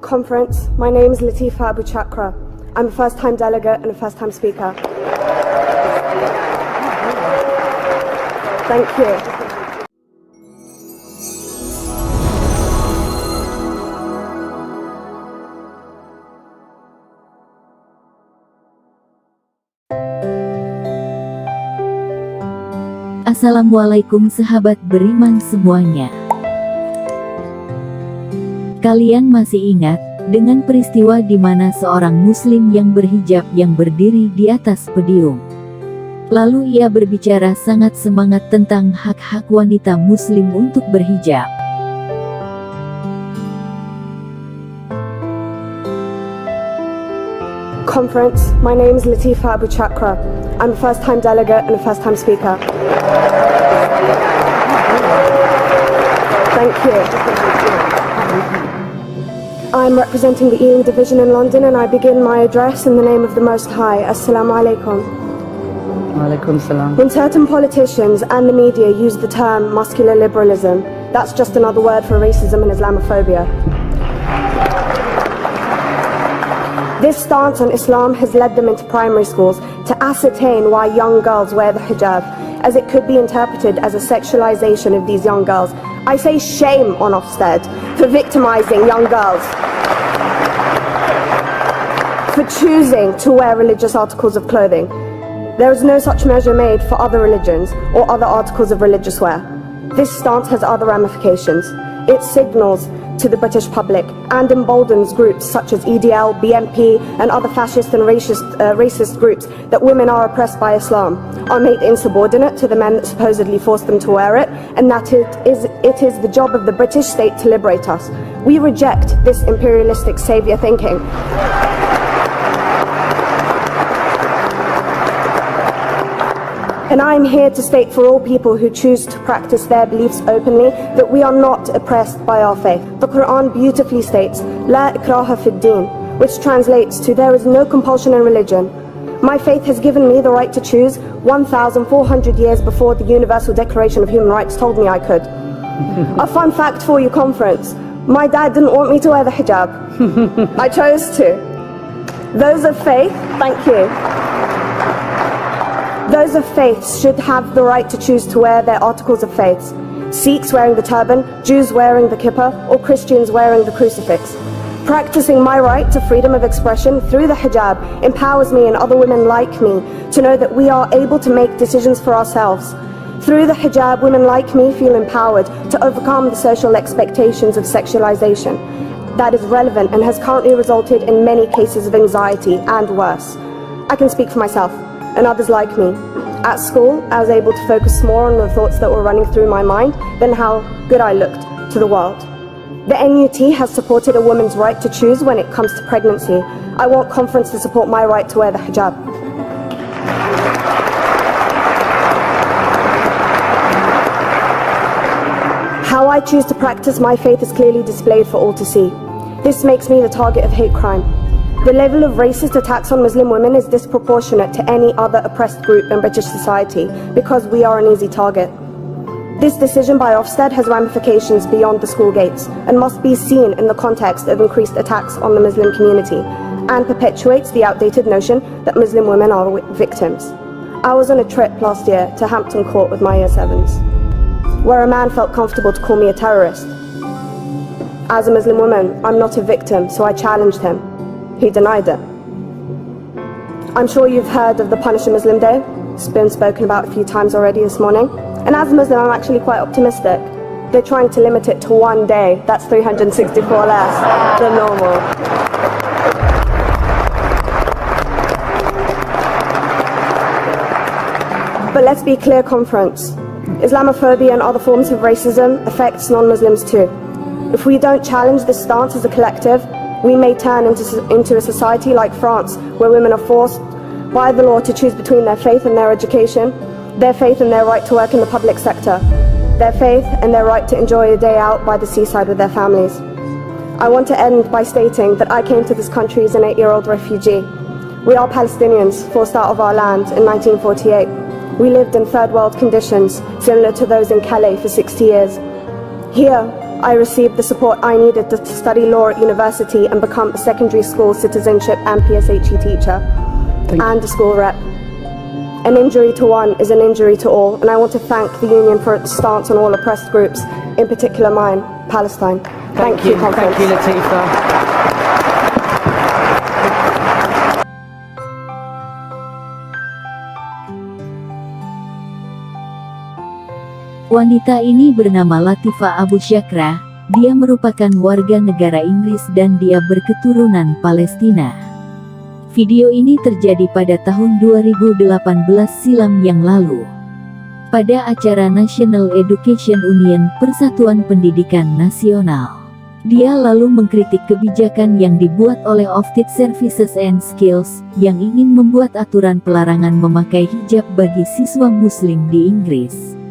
Conference. My name is Latifa Abu Chakra. I'm a first-time delegate and a first-time speaker. Thank you. Assalamualaikum sahabat beriman semuanya. Kalian masih ingat dengan peristiwa di mana seorang muslim yang berhijab yang berdiri di atas podium. Lalu ia berbicara sangat semangat tentang hak-hak wanita muslim untuk berhijab. Conference. My name is Latifa Abu Chakra. I'm a first-time delegate and a first-time speaker. Thank you. I'm representing the Ealing Division in London, and I begin my address in the name of the Most High. Assalamu alaikum. Walaikum salam. When certain politicians and the media use the term muscular liberalism, that's just another word for racism and Islamophobia. This stance on Islam has led them into primary schools to ascertain why young girls wear the hijab, as it could be interpreted as a sexualization of these young girls. I say shame on Ofsted for victimizing young girls, for choosing to wear religious articles of clothing. There is no such measure made for other religions or other articles of religious wear. This stance has other ramifications. It signals to the British public and emboldens groups such as EDL, BNP and other fascist and racist groups that women are oppressed by Islam, are made insubordinate to the men that supposedly forced them to wear it, and that it is the job of the British state to liberate us. We reject this imperialistic saviour thinking. And I am here to state for all people who choose to practice their beliefs openly that we are not oppressed by our faith. The Quran beautifully states, La ikraha fid din, which translates to there is no compulsion in religion. My faith has given me the right to choose 1,400 years before the Universal Declaration of Human Rights told me I could. A fun fact for you, conference. My dad didn't want me to wear the hijab. I chose to. Those of faith, thank you. Those of faith should have the right to choose to wear their articles of faith. Sikhs wearing the turban, Jews wearing the kippah, or Christians wearing the crucifix. Practicing my right to freedom of expression through the hijab empowers me and other women like me to know that we are able to make decisions for ourselves. Through the hijab, women like me feel empowered to overcome the social expectations of sexualization that is relevant and has currently resulted in many cases of anxiety and worse. I can speak for myself and others like me. At school, I was able to focus more on the thoughts that were running through my mind than how good I looked to the world. The NUT has supported a woman's right to choose when it comes to pregnancy. I want conference to support my right to wear the hijab. How I choose to practice my faith is clearly displayed for all to see. This makes me the target of hate crime. The level of racist attacks on Muslim women is disproportionate to any other oppressed group in British society because we are an easy target. This decision by Ofsted has ramifications beyond the school gates and must be seen in the context of increased attacks on the Muslim community and perpetuates the outdated notion that Muslim women are victims. I was on a trip last year to Hampton Court with my Year 7s, where a man felt comfortable to call me a terrorist. As a Muslim woman, I'm not a victim, so I challenged him. He denied it. I'm sure you've heard of the Punish a Muslim Day. It's been spoken about a few times already this morning. And as a Muslim, I'm actually quite optimistic. They're trying to limit it to one day. That's 364 less than normal. But let's be clear, conference. Islamophobia and other forms of racism affects non-Muslims too. If we don't challenge this stance as a collective, we may turn into a society like France, where women are forced by the law to choose between their faith and their education, their faith and their right to work in the public sector, their faith and their right to enjoy a day out by the seaside with their families. I want to end by stating that I came to this country as an 8-year-old refugee. We are Palestinians, forced out of our land in 1948. We lived in third world conditions, similar to those in Calais for 60 years. Here, I received the support I needed to study law at university and become a secondary school citizenship and PSHE teacher and a school rep. An injury to one is an injury to all, and I want to thank the Union for its stance on all oppressed groups, in particular mine, Palestine. Thank you, conference. Thank you, Latifah. Wanita ini bernama Latifah Abu Syakra. Dia merupakan warga negara Inggris dan dia berketurunan Palestina. Video ini terjadi pada tahun 2018 silam yang lalu. Pada acara National Education Union, Persatuan Pendidikan Nasional. Dia lalu mengkritik kebijakan yang dibuat oleh Office Services and Skills, yang ingin membuat aturan pelarangan memakai hijab bagi siswa muslim di Inggris.